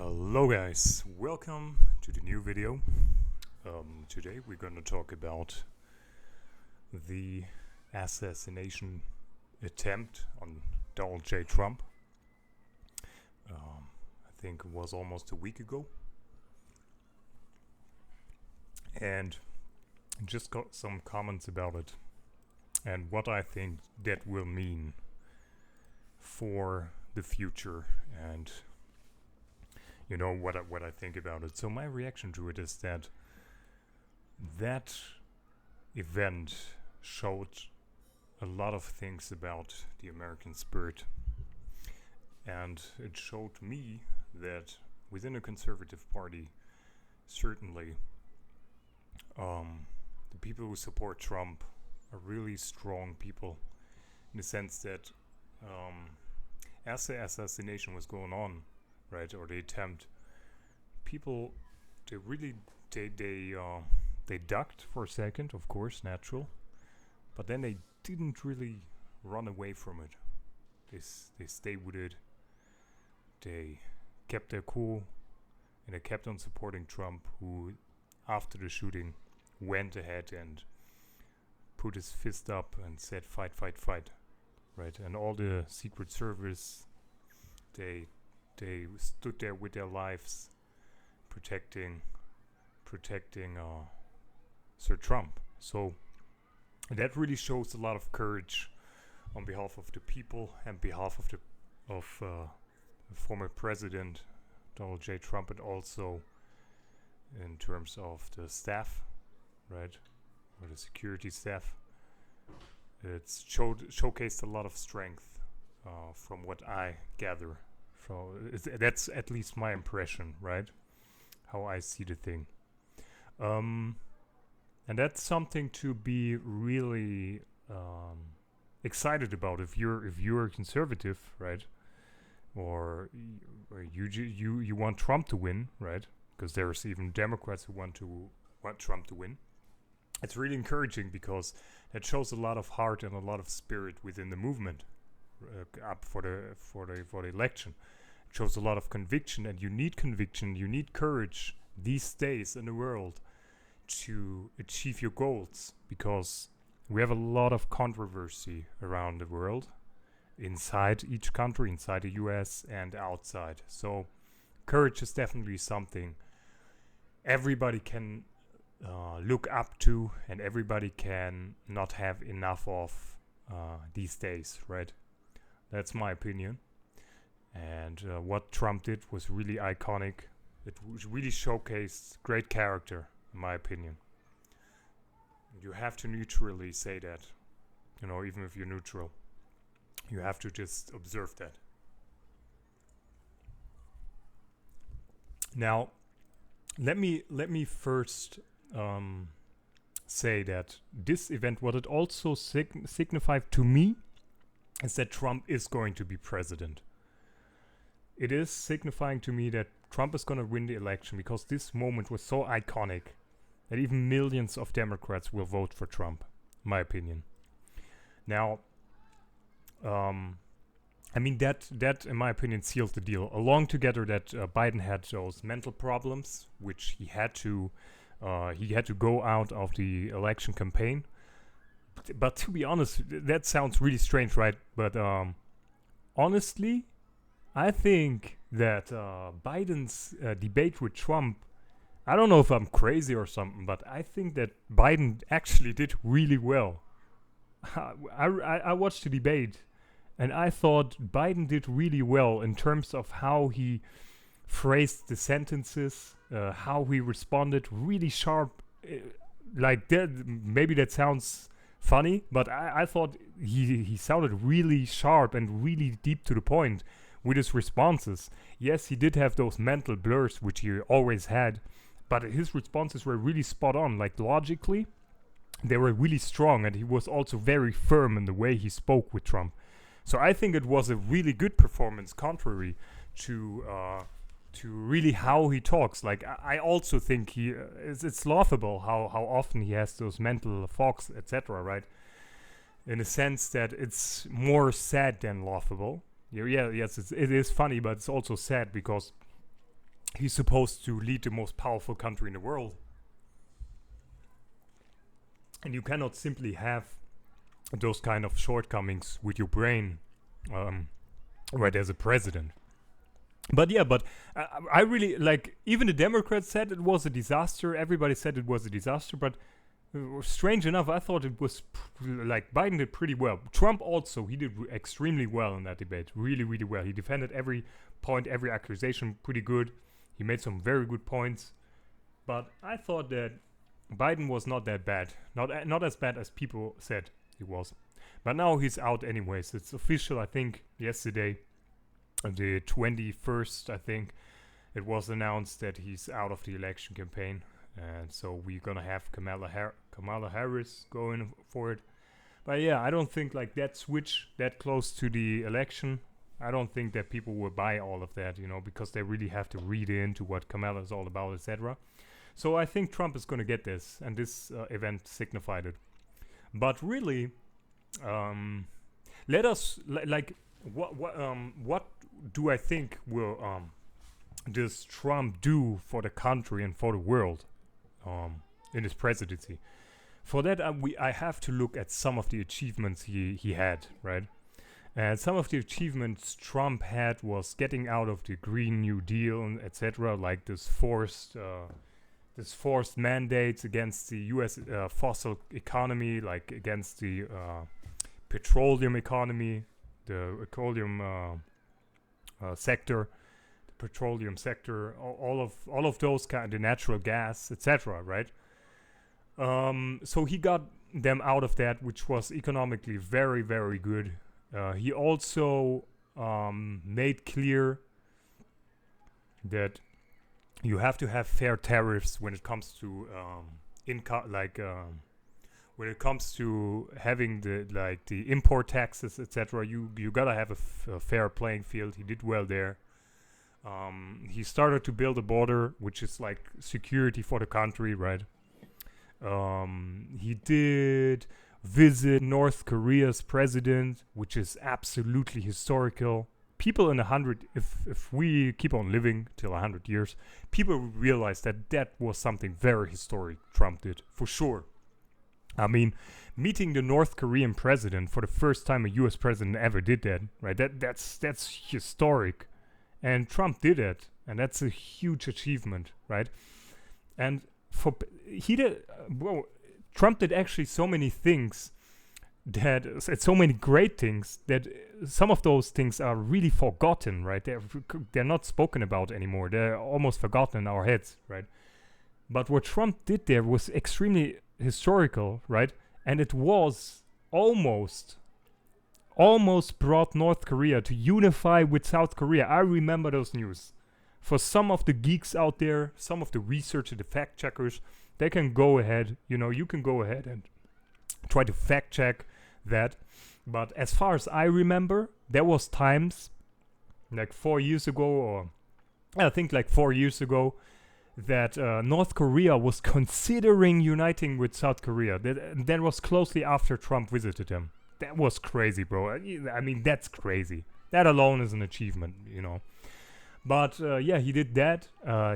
Hello guys, welcome to the new video. Today we're going to talk about the assassination attempt on Donald J. Trump. I think it was almost a week ago. And just got some comments about it and what I think that will mean for the future and what I think about it. So my reaction to it is that event showed a lot of things about the American spirit, and it showed me that within a conservative party, certainly the people who support Trump are really strong people, in the sense that as the assassination was going on, right, or the attempt, people, they ducked for a second, of course, natural, but then they didn't really run away from it. They stayed with it. They kept their cool, and they kept on supporting Trump, who after the shooting went ahead and put his fist up and said fight, fight, fight, right? And all the Secret Service, they stood there with their lives protecting Sir Trump. So that really shows a lot of courage on behalf of the people and behalf of the former president Donald J. Trump, and also in terms of the staff, right, or the security staff. It's showcased a lot of strength from what I gather. So that's at least my impression, right? How I see the thing. And that's something to be really excited about if you're a conservative, right? Or you want Trump to win, right? Because there's even Democrats who want Trump to win. It's really encouraging because it shows a lot of heart and a lot of spirit within the movement up for the election. It shows a lot of conviction, and you need courage these days in the world to achieve your goals, because we have a lot of controversy around the world, inside each country, inside the US and outside. So courage is definitely something everybody can look up to, and everybody can not have enough of these days, right? That's my opinion. And what Trump did was really iconic. It really showcased great character, in my opinion. You have to neutrally say that, even if you're neutral. You have to just observe that. Now, let me first say that this event, what it also signified to me, is that Trump is going to be president. It is signifying to me that Trump is going to win the election, because this moment was so iconic that even millions of Democrats will vote for Trump, in my opinion. Now, that in my opinion sealed the deal. Along together that Biden had those mental problems, which he had to go out of the election campaign. But to be honest, that sounds really strange, right? But honestly, I think that Biden's debate with Trump, I don't know if I'm crazy or something, but I think that Biden actually did really well. I watched the debate, and I thought Biden did really well in terms of how he phrased the sentences, how he responded, really sharp. Like that, maybe that sounds funny, but I thought he sounded really sharp and really deep to the point with his responses. Yes, he did have those mental blurs, which he always had, but his responses were really spot on. Like, logically, they were really strong, and he was also very firm in the way he spoke with Trump. So I think it was a really good performance, contrary to really how he talks. Like, I also think it's laughable how often he has those mental fogs, etc., right? In a sense that it's more sad than laughable. Yes, it is funny, but it's also sad, because he's supposed to lead the most powerful country in the world. And you cannot simply have those kind of shortcomings with your brain right as a president. But yeah, but I really like, even the Democrats said it was a disaster. Everybody said it was a disaster, but strange enough, I thought it was like Biden did pretty well. Trump also, he did extremely well in that debate, really, really well. He defended every point, every accusation pretty good. He made some very good points, but I thought that Biden was not that bad, not as bad as people said he was. But now he's out anyways. It's official, I think, yesterday, the 21st, I think, it was announced that he's out of the election campaign. And so we're gonna have Kamala Harris going for it. But yeah, I don't think like that switch that close to the election, I don't think that people will buy all of that, you know, because they really have to read into what Kamala is all about, etc. So I think Trump is gonna get this, and this event signified it. But really, let us what do I think will does Trump do for the country and for the world in his presidency? For that, I have to look at some of the achievements he had, right? And some of the achievements Trump had was getting out of the Green New Deal and etc. Like this forced mandates against the U.S. Fossil economy, like against the petroleum economy, the petroleum sector, all of those kind, the natural gas, etc. Right? So he got them out of that, which was economically very, very good. He also made clear that you have to have fair tariffs when it comes to income, like when it comes to having the import taxes, etc. You gotta have a fair playing field. He did well there. He started to build a border, which is like security for the country, right? He did visit North Korea's president, which is absolutely historical. People in if we keep on living till 100 years, people will realize that was something very historic Trump did, for sure. I mean, meeting the North Korean president for the first time a U.S. president ever did that, right? That's historic, and Trump did it, and that's a huge achievement, right? And Trump did actually so many things so many great things that some of those things are really forgotten, right? They're not spoken about anymore. They're almost forgotten in our heads, right? But what Trump did there was extremely historical, right? And it was almost brought North Korea to unify with South Korea. I remember those news. For some of the geeks out there, some of the researchers, the fact checkers, they can go ahead, you can go ahead and try to fact check that. But as far as I remember, there was times like 4 years ago, or I think like 4 years ago, that North Korea was considering uniting with South Korea. That was closely after Trump visited them. That was crazy, bro. I mean, that's crazy. That alone is an achievement, But yeah, he did that.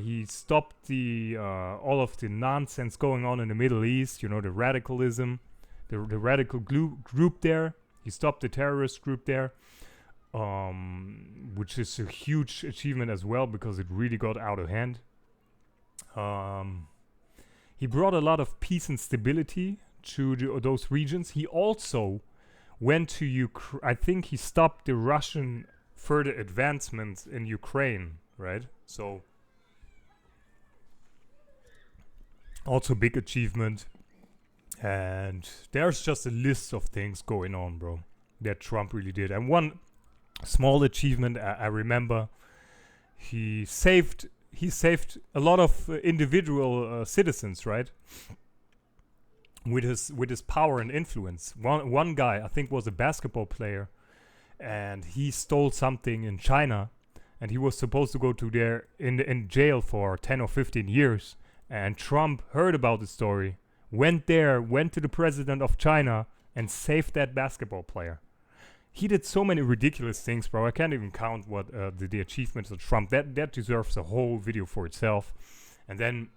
He stopped the all of the nonsense going on in the Middle East. The radicalism, the radical group there. He stopped the terrorist group there, which is a huge achievement as well because it really got out of hand. He brought a lot of peace and stability to those regions. He also went to Ukraine. I think he stopped the Russian further advancements in Ukraine, right? So also big achievement. And there's just a list of things going on, bro, that Trump really did. And one small achievement I remember, he saved a lot of individual citizens, right? With his power and influence. One guy, I think, was a basketball player, and he stole something in China, and he was supposed to go to there in jail for 10 or 15 years. And Trump heard about the story, went to the president of China, and saved that basketball player. he did so many ridiculous things, bro. I can't even count what the achievements of Trump. That deserves a whole video for itself. And then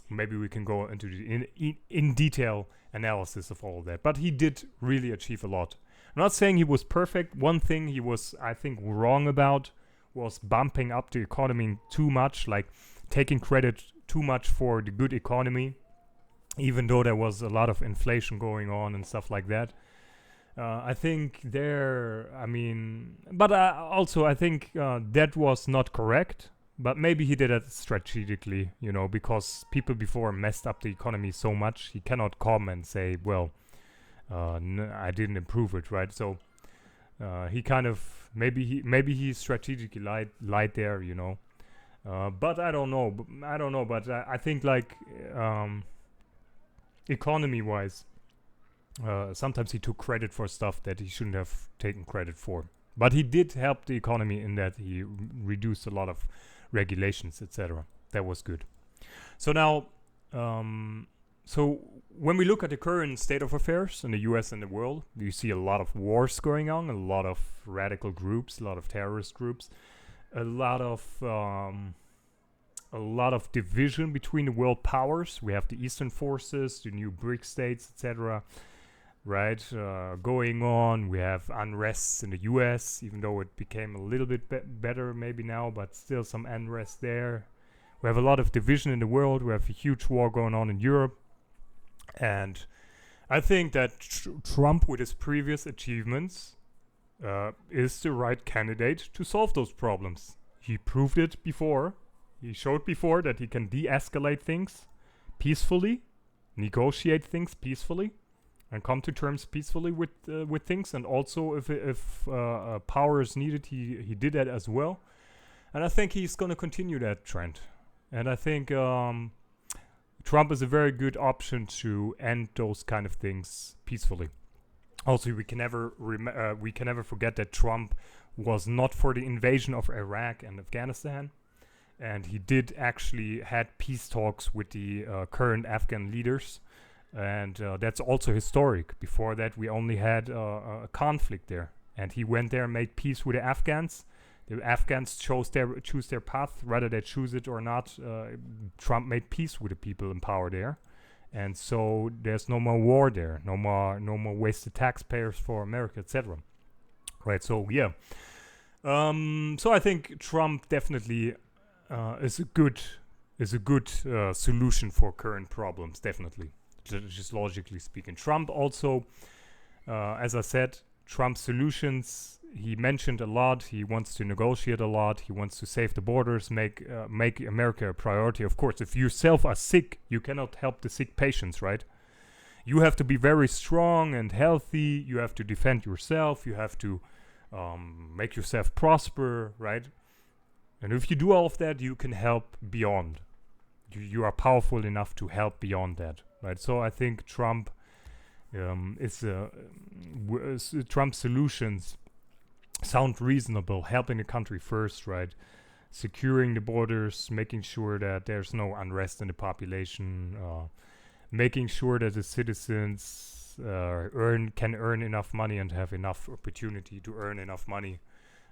maybe we can go into the in detail analysis of all of that. But he did really achieve a lot. I'm not saying he was perfect. One thing he was, I think, wrong about was bumping up the economy too much, like taking credit too much for the good economy, even though there was a lot of inflation going on and stuff like that. I think but also I think that was not correct. But maybe he did it strategically, because people before messed up the economy so much. He cannot come and say, well, I didn't improve it, right? So he kind of maybe he strategically lied there, but I don't know. But I think economy wise, sometimes he took credit for stuff that he shouldn't have taken credit for. But he did help the economy in that he reduced a lot of regulations, etc. That was good. So now, so when we look at the current state of affairs in the US and the world, you see a lot of wars going on, a lot of radical groups, a lot of terrorist groups, a lot of division between the world powers. We have the Eastern forces, the new BRIC states, etc. Right, going on. We have unrest in the US, even though it became a little bit better maybe now, but still some unrest there. We have a lot of division in the world. We have a huge war going on in Europe. And I think that Trump, with his previous achievements, is the right candidate to solve those problems. He proved it before. He showed before that he can de-escalate things peacefully, negotiate things peacefully, and come to terms peacefully with things. And also, if power is needed, he did that as well. And I think he's going to continue that trend. And I think Trump is a very good option to end those kind of things peacefully. Also, we can never forget that Trump was not for the invasion of Iraq and Afghanistan. And he did actually had peace talks with the current Afghan leaders. And that's also historic. Before that, we only had a conflict there. And he went there and made peace with the Afghans. The Afghans choose their path, whether they choose it or not. Trump made peace with the people in power there. And so there's no more war there. No more wasted taxpayers for America, etc. Right, so yeah. So I think Trump definitely is a good solution for current problems, definitely. Just logically speaking. Trump also, as I said, Trump's solutions, he mentioned a lot. He wants to negotiate a lot. He wants to save the borders, make America a priority. Of course, if you yourself are sick, you cannot help the sick patients, right? You have to be very strong and healthy. You have to defend yourself. You have to make yourself prosper, right? And if you do all of that, you can help beyond. You are powerful enough to help beyond that. Right, so I think Trump Trump's solutions sound reasonable. Helping the country first, right? Securing the borders, making sure that there's no unrest in the population, making sure that the citizens can earn enough money and have enough opportunity to earn enough money,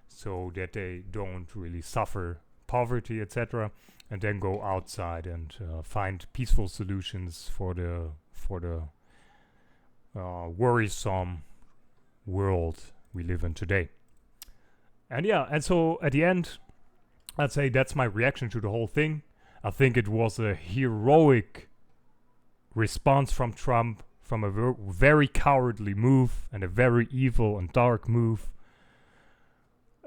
so that they don't really suffer poverty, etc. And then go outside and find peaceful solutions for the worrisome world we live in today. And yeah, and so at the end, I'd say that's my reaction to the whole thing. I think it was a heroic response from Trump, from a very cowardly move and a very evil and dark move.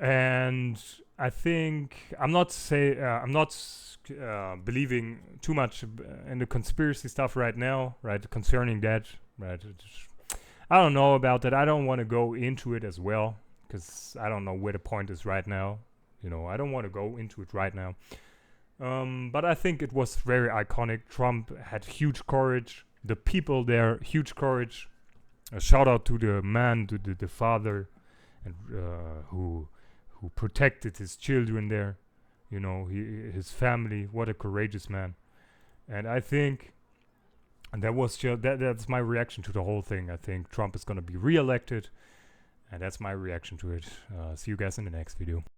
And I think I'm not believing too much in the conspiracy stuff right now, right? Concerning that, right? I don't know about that. I don't want to go into it as well, because I don't know where the point is right now. I don't want to go into it right now. But I think it was very iconic. Trump had huge courage. The people there, huge courage. A shout out to the man, to the father, and who protected his children there, his family. What a courageous man. And I think, and that was just that's my reaction to the whole thing. I think Trump is going to be reelected, And that's my reaction to it. See you guys in the next video.